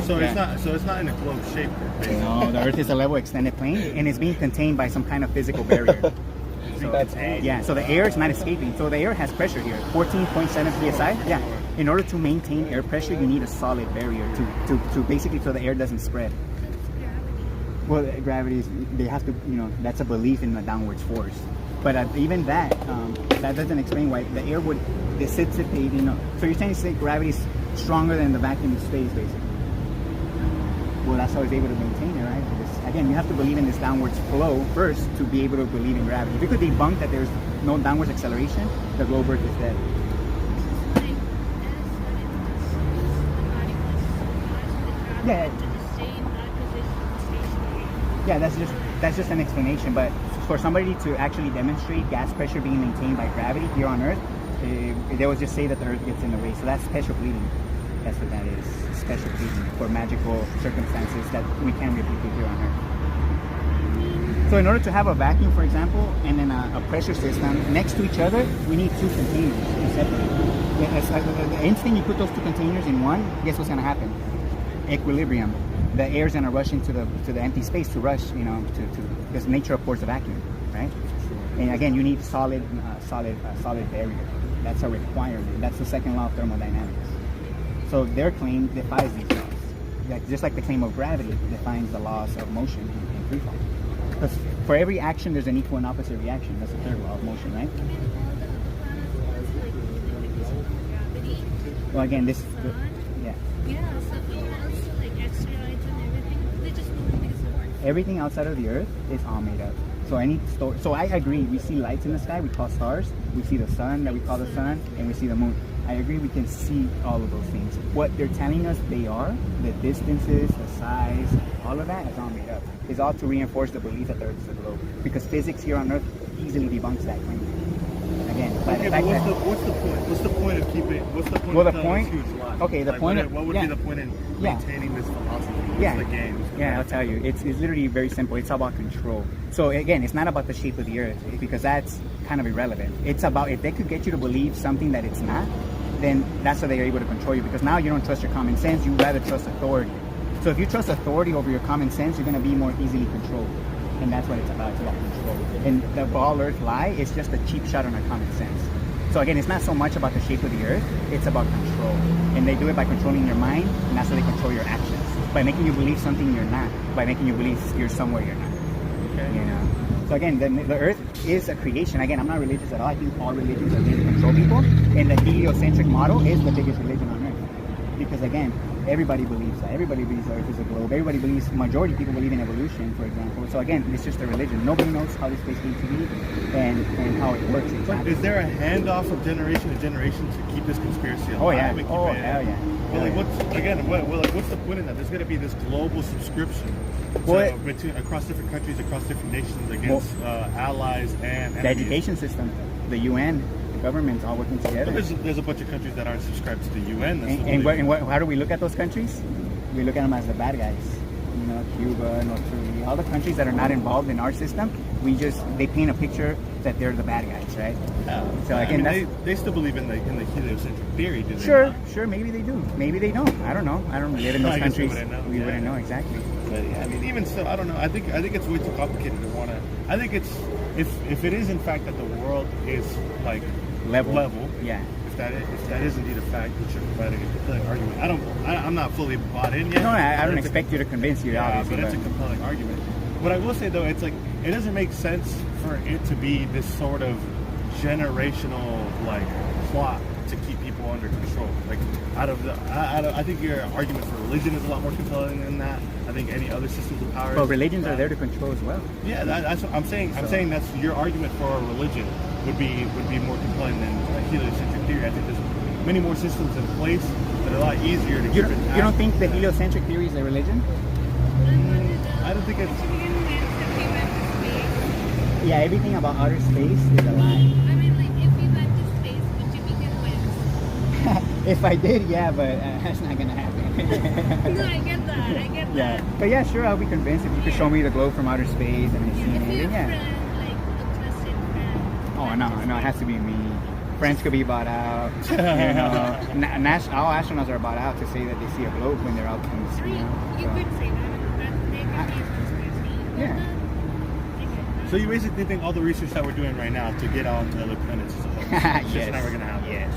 So Yeah. it's not in a globe shape. Basically. No, the Earth is a level extended plane, and it's being contained by some kind of physical barrier. That's awesome. Yeah, so the air is not escaping. So the air has pressure here, 14.7 psi. Yeah, in order to maintain air pressure, you need a solid barrier to basically so the air doesn't spread. Well, gravity is, they have to, that's a belief in the downwards force. But even that doesn't explain why the air would dissipate, So you're saying gravity is stronger than the vacuum of space, basically. Well, that's how it's able to maintain it, right? Because, again, you have to believe in this downwards flow first to be able to believe in gravity. If you could debunk that there's no downwards acceleration, the globe Earth is dead. Yeah. Yeah, that's just an explanation. But for somebody to actually demonstrate gas pressure being maintained by gravity here on Earth, they would just say that the Earth gets in the way. So that's special pleading. That's what that is. Special pleading for magical circumstances that we can't replicate here on Earth. So in order to have a vacuum, for example, and then a pressure system next to each other, we need two containers to separate. The instant you put those two containers in one, guess what's going to happen? Equilibrium. the air is going to rush into the empty space to rush, to because nature abhors a vacuum, right? And again, you need solid barrier. That's a requirement. That's the second law of thermodynamics. So their claim defies these laws. Just like the claim of gravity defines the laws of motion in free fall. Because for every action, there's an equal and opposite reaction. That's the third law of motion, right? Well, again, this is the, yeah. Yeah, so also like asteroids and everything, they just move because of Earth. Everything outside of the Earth is all made up. So I agree. We see lights in the sky we call stars. We see the sun that we call the sun, and we see the moon. I agree. We can see all of those things. What they're telling us they are, the distances, the size, all of that is all made up. It's all to reinforce the belief that the Earth is a globe. Because physics here on Earth easily debunks that claim. Again, by the fact that, what's the point? What's the point of keeping? What's the point? Well, of the telling point- this huge lie? okay, the point of- What would yeah. be the point in maintaining this philosophy? What's Yeah. the game? What's the Yeah, I'll benefit? tell you. It's literally very simple. It's all about control. So again, it's not about the shape of the Earth because that's kind of irrelevant. It's about if they could get you to believe something that it's not, then that's how they're able to control you because now you don't trust your common sense. You rather trust authority. So if you trust authority over your common sense, you're going to be more easily controlled. And that's what it's about. It's about control. And the all Earth lie is just a cheap shot on our common sense. So again, it's not so much about the shape of the Earth, it's about control. And they do it by controlling your mind, and that's how they control your actions. By making you believe something you're not. By making you believe you're somewhere you're not. Okay. So again, the Earth is a creation. Again, I'm not religious at all. I think all religions are there to control people. And the heliocentric model is the biggest religion on Earth. Because again, everybody believes that. Everybody believes the Earth is a globe. Everybody believes, majority of people believe in evolution, for example. So again, it's just a religion. Nobody knows how this space came to be and how it works But exactly. is there a handoff of generation to generation to keep this conspiracy alive? Oh yeah. and keep Oh it- hell yeah. Well, like, Yeah. what's the point in that? There's going to be this global subscription Well, between across different countries, across different nations, against allies and The enemies. education system, the UN, the government's all working together. But there's a bunch of countries that aren't subscribed to the UN. That's How do we look at those countries? We look at them as the bad guys. Cuba, North Korea, all the countries that are not involved in our system, they paint a picture that they're the bad guys, right? So again, they still believe in the heliocentric theory, do they sure, not? maybe they do, maybe they don't. I don't know. I don't live in those I guess we countries. wouldn't know, We yeah. wouldn't know exactly. But yeah, I mean, even still, I don't know. I think it's way too complicated to want to. I think it's if it is in fact that the world is like Level. Yeah. If that is indeed a fact, which you're providing a compelling argument. I'm not fully bought in yet. No, I but don't it's a- expect you to convince you, Yeah, obviously. but it's a compelling argument. What I will say though, it's like it doesn't make sense for it to be this sort of generational like plot to keep people under control. Like I think your argument for religion is a lot more compelling than that. I think any other systems of power. But religions are there to control as well. Yeah, that's what I'm saying. I'm saying that's your argument for a religion would be more compelling than a heliocentric theory. I think there's many more systems in place that are a lot easier to keep You intact. don't think the heliocentric theory is a religion? I don't think it's. Yeah, everything about outer space is a lie. I mean, like, if we went to space, would you be convinced? If I did, yeah, but that's not gonna happen. No, I get that. I get Yeah, that. but yeah, sure, I'll be convinced if you could show me the globe from outer space and I see If anything. you're a Yeah. friend, like a trusted friend. Oh no, it has to be me. Friends could be bought out. All astronauts are bought out to say that they see a globe when they're out in the I sea. mean, you So, could say that. They could be a conspiracy. Yeah. I get that. So you basically think all the research that we're doing right now to get on to other planets is a hoax? It's just never gonna happen. Yes.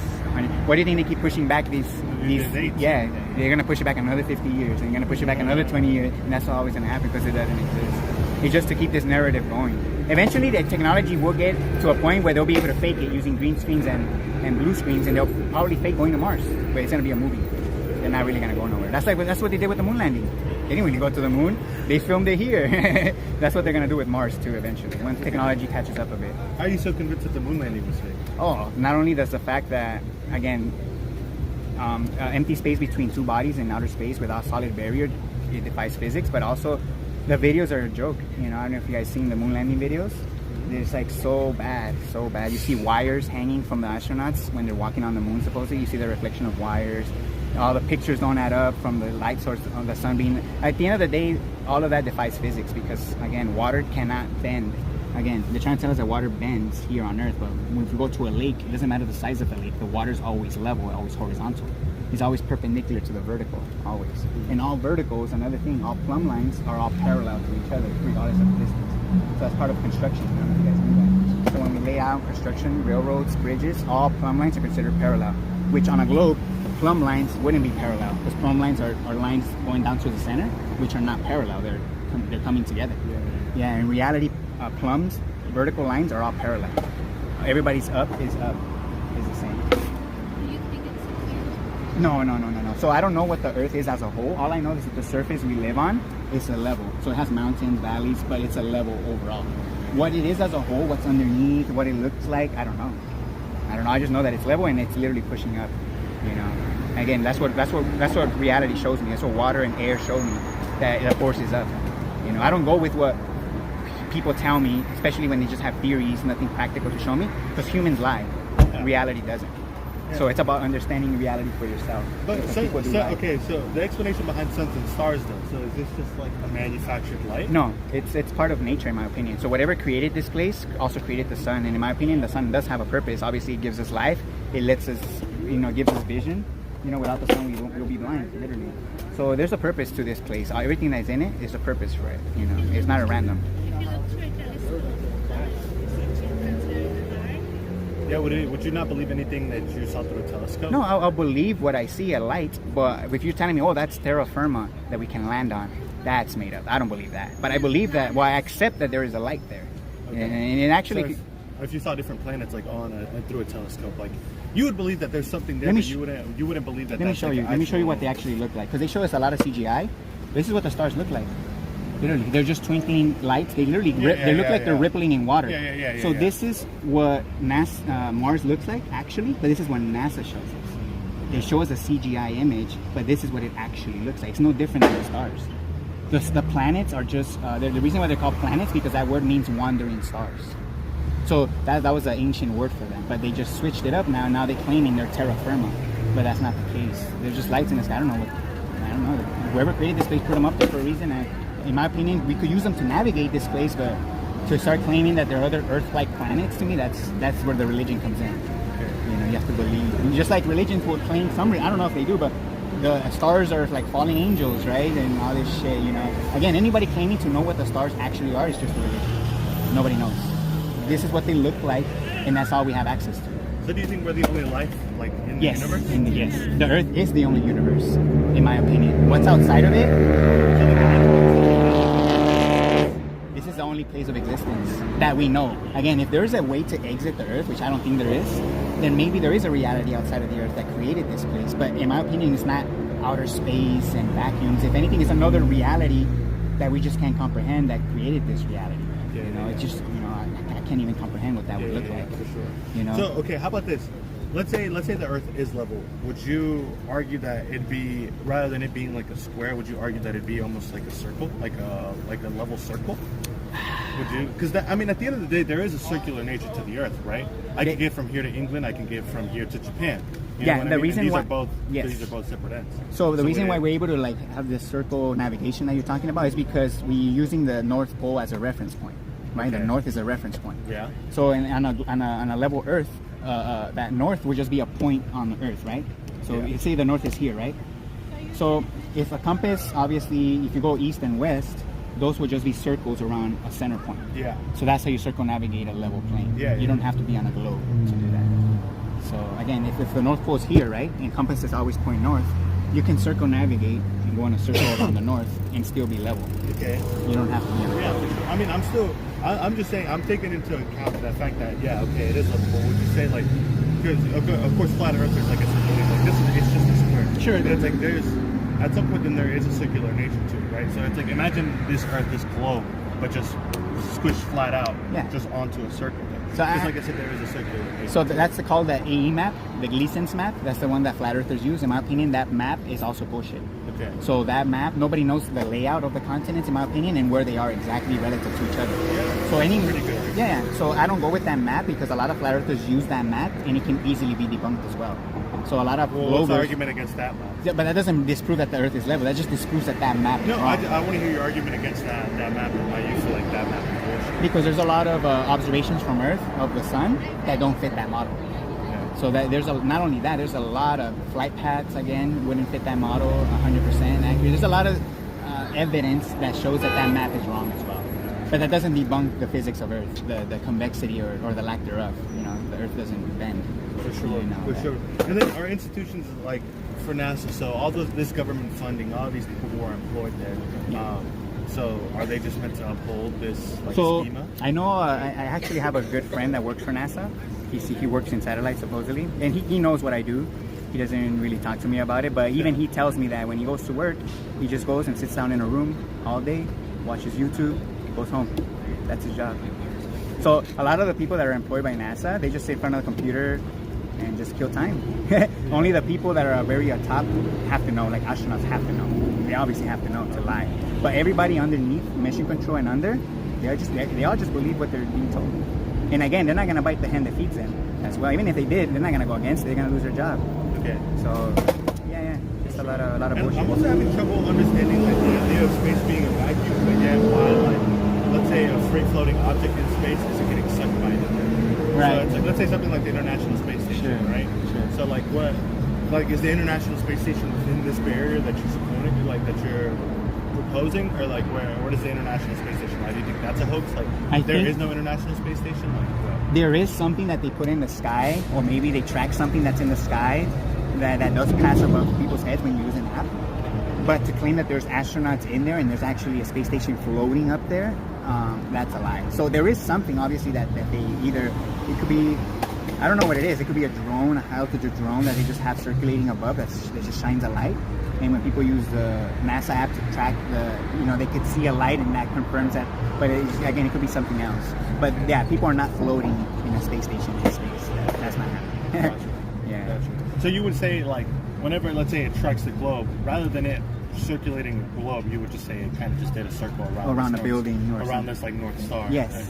What do you think they keep pushing back these? dates. Yeah, they're gonna push it back another 50 years, and they're gonna push it back another 20 years, and that's always gonna happen because it doesn't exist. It's just to keep this narrative going. Eventually, the technology will get to a point where they'll be able to fake it using green screens and blue screens, and they'll probably fake going to Mars, but it's gonna be a movie. They're not really gonna go nowhere. That's what they did with the moon landing. They didn't really go to the moon. They filmed it here. That's what they're gonna do with Mars too eventually, once technology catches up a bit. How are you so convinced that the moon landing was fake? Oh, not only does the fact that, again, empty space between two bodies in outer space without solid barrier, it defies physics, but also the videos are a joke. I don't know if you guys seen the moon landing videos. It's like so bad. You see wires hanging from the astronauts when they're walking on the moon, supposedly. You see the reflection of wires. All the pictures don't add up from the light source of the sun being. At the end of the day, all of that defies physics because, again, water cannot bend Again, they're trying to tell us that water bends here on Earth, but when we go to a lake, it doesn't matter the size of the lake. The water's always level, always horizontal. It's always perpendicular to the vertical, always. And all verticals, another thing, all plumb lines are all parallel to each other, regardless of the distance. So that's part of construction. I don't know if you guys knew that. So when we lay out construction, railroads, bridges, all plumb lines are considered parallel, which on a globe, the plumb lines wouldn't be parallel, because plumb lines are lines going down to the center, which are not parallel. They're coming together. Yeah, in reality, plumbs, vertical lines are all parallel. Everybody's up is the same. Do you think it's secure? No. So I don't know what the Earth is as a whole. All I know is that the surface we live on is a level. So it has mountains, valleys, but it's a level overall. What it is as a whole, what's underneath, what it looks like, I don't know. I just know that it's level and it's literally pushing up. You know. Again, that's what reality shows me. That's what water and air show me, that the force is up. You know, I don't go with what people tell me, especially when they just have theories, nothing practical to show me, because humans lie. Reality doesn't. So it's about understanding reality for yourself. But Because so people do lie. the explanation behind suns and stars, though. So is this just like a manufactured light? No, it's part of nature, in my opinion. So whatever created this place also created the sun, and in my opinion, the sun does have a purpose. Obviously, it gives us life. It lets us, gives us vision. Without the sun, we'll be blind, literally. So there's a purpose to this place. Everything that's in it is a purpose for it. It's not a random. If you look through a telescope, is it transparent in the dark? Yeah, would you not believe anything that you saw through a telescope? No, I'll believe what I see, a light. But if you're telling me, oh, that's terra firma that we can land on, that's made up. I don't believe that. But I believe that. Well, I accept that there is a light there. Okay. And it actually. So if you saw different planets like through a telescope, like you would believe that there's something there, but you wouldn't believe that. Let me show you. Let me show you what they actually look like, because they show us a lot of CGI. This is what the stars look like. Literally, they're just twinkling lights. They literally look like they're rippling in water. So this is what Mars looks like actually, but this is what NASA shows us. They show us a CGI image, but this is what it actually looks like. It's no different than the stars. The planets are just the reason why they're called planets, because that word means wandering stars. So that was an ancient word for them, but they just switched it up now. Now they're claiming they're terra firma, but that's not the case. They're just lights in the sky. I don't know. Whoever created this place put them up there for a reason. And in my opinion, we could use them to navigate this place, but to start claiming that there are other Earth-like planets, to me, that's where the religion comes in. You have to believe. And just like religions will claim I don't know if they do, but the stars are like falling angels, right? And all this shit. Again, anybody claiming to know what the stars actually are is just a religion. Nobody knows. This is what they look like, and that's all we have access to. So do you think we're the only life in the universe? Yes. The Earth is the only universe, in my opinion. What's outside of it? This is the only place of existence that we know. Again, if there's a way to exit the Earth, which I don't think there is, then maybe there is a reality outside of the Earth that created this place. But in my opinion, it's not outer space and vacuums. If anything, it's another reality that we just can't comprehend that created this reality. It's just, I can't even comprehend what that would look like. For sure. So, okay, how about this? Let's say the Earth is level. Would you argue that it'd be, rather than it being like a square, would you argue that it'd be almost like a circle, like a level circle? Would you? Because at the end of the day, there is a circular nature to the Earth, right? I can get from here to England. I can get from here to Japan. These are both separate ends. So the reason why we're able to have this circle navigation that you're talking about is because we're using the North Pole as a reference point. Right, okay. The north is a reference point. Yeah. So on a level Earth, that north would just be a point on the Earth, right? So you say the north is here, right? So if a compass, obviously, if you go east and west, those would just be circles around a center point. Yeah. So that's how you circumnavigate a level plane. Yeah. You don't have to be on a globe to do that. So again, if the North Pole is here, right, and compasses always point north, you can circumnavigate and go in a circle around the north and still be level. Okay. You don't have to be on a globe. Yeah, for sure. I'm just saying, I'm taking into account the fact that, it is level. Would you say, because of course flat earthers, like I said, it's just a square. Sure. But it's there's, at some point then there is a circular nature to it, right? So it's imagine this Earth, this globe, but just squished flat out, just onto a circle. So like I said, there is a circular nature. So that's called the AE map, the Gleason's map. That's the one that flat earthers use. In my opinion, that map is also bullshit. Okay. So that map, nobody knows the layout of the continents, in my opinion, and where they are exactly relative to each other. Yeah, so pretty good. Yeah. So I don't go with that map because a lot of flat earthers use that map, and it can easily be debunked as well. So a lot of what's the argument against that map? Yeah, but that doesn't disprove that the Earth is level. That just disproves that map is wrong. I want to hear your argument against that map and why you feel like that map is bullshit. Because there's a lot of observations from Earth of the sun that don't fit that model. So that not only that, there's a lot of flight paths again wouldn't fit that model 100% accurate. There's a lot of evidence that shows that map is wrong as well. But that doesn't debunk the physics of Earth, the convexity or the lack thereof. The Earth doesn't bend. For sure, for sure. And then our institutions like for NASA, so all this government funding, all these people who are employed there. So are they just meant to uphold this schema? I know I actually have a good friend that works for NASA. He works in satellites supposedly, and he knows what I do. He doesn't really talk to me about it, but even he tells me that when he goes to work, he just goes and sits down in a room all day, watches YouTube, goes home. That's his job. So a lot of the people that are employed by NASA, they just sit in front of the computer and just kill time. Only the people that are very top have to know, like astronauts have to know. They obviously have to know to lie. But everybody underneath mission control and under, they all just believe what they're being told. And again, they're not going to bite the hand that feeds them as well. Even if they did, they're not going to go against it. They're going to lose their job. Okay. So, yeah. Just a lot of bullshit. I'm also having trouble understanding the idea of space being a vacuum, but yet while let's say a free-floating object in space isn't getting sucked by it. Right. So it's let's say something like the International Space Station, right? Sure. So what is the International Space Station within this barrier that you're supporting, that you're proposing, or where does the International Space Station lie? Do you think that's a hoax? There is no International Space Station? There is something that they put in the sky, or maybe they track something that's in the sky that does pass above people's heads when you use an app. But to claim that there's astronauts in there and there's actually a space station floating up there, that's a lie. So there is something obviously that they either, it could be, I don't know what it is. It could be a drone, a high-altitude drone that they just have circulating above that just shines a light. And when people use the NASA app to track they could see a light and that confirms that. But again, it could be something else. But yeah, people are not floating in a space station in space. That's not happening. Gotcha. Yeah. Gotcha. So you would say whenever, let's say it tracks the globe, rather than it circulating the globe, you would just say it kind of just did a circle around the building or around this North Star. Yes.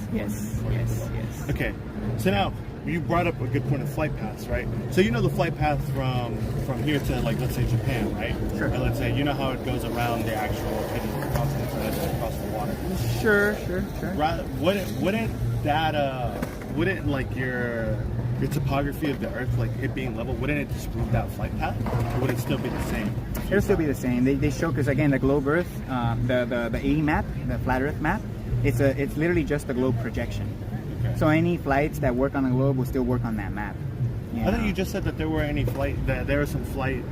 Okay. So now you brought up a good point of flight paths, right? So the flight path from here to let's say Japan, right? Sure. And let's say how it goes around the actual hidden continents across the water. Sure. Wouldn't your topography of the Earth, it being level, wouldn't it disprove that flight path, or would it still be the same? It'll still be the same. They show, because again, the globe Earth, the A map, the flat Earth map, it's literally just the globe projection. Okay. So any flights that work on the globe will still work on that map. I thought you just said that there are some flight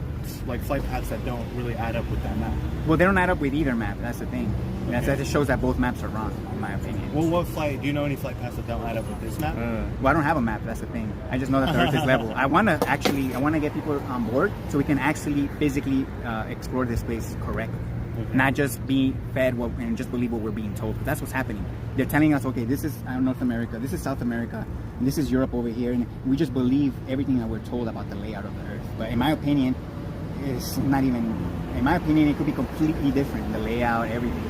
paths that don't really add up with that map. Well, they don't add up with either map. That's the thing. Okay. That just shows that both maps are wrong, in my opinion. Well, do you know any flight paths that don't add up with this map? Well, I don't have a map. That's the thing. I just know that the Earth is level. I want to get people on board so we can actually physically explore this place correctly. Okay. Not just be fed and just believe what we're being told. But that's what's happening. They're telling us, okay, this is North America, this is South America, and this is Europe over here, and we just believe everything that we're told about the layout of the Earth. But in my opinion, it's not even. In my opinion, it could be completely different. The layout, everything,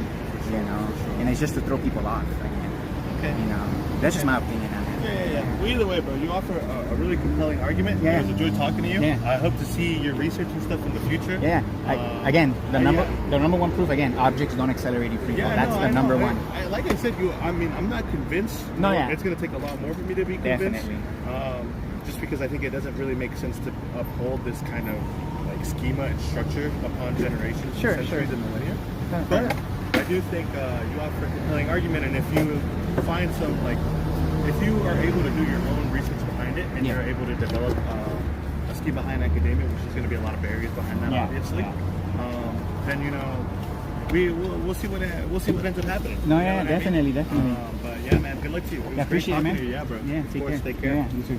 and it's just to throw people off. Okay. That's just my opinion on it. Yeah. Well, either way, bro, you offer a really compelling argument. Yeah. I enjoyed talking to you. Yeah. I hope to see your research and stuff in the future. Yeah. The number one proof, objects don't accelerate in free fall. That's the number one. Like I said, I'm not convinced. It's going to take a lot more for me to be convinced. Definitely. Just because I think it doesn't really make sense to uphold this kind of schema and structure upon generations, centuries, and millennia. But I do think you offer a compelling argument, and if you find if you are able to do your own research behind it, and you're able to develop a scheme behind academia, which is going to be a lot of barriers behind that, obviously, then we'll see what ends up happening. Definitely. But yeah, man, good luck to you. I appreciate it, man. You. Yeah, bro. Yeah, Take care. Yeah, you too.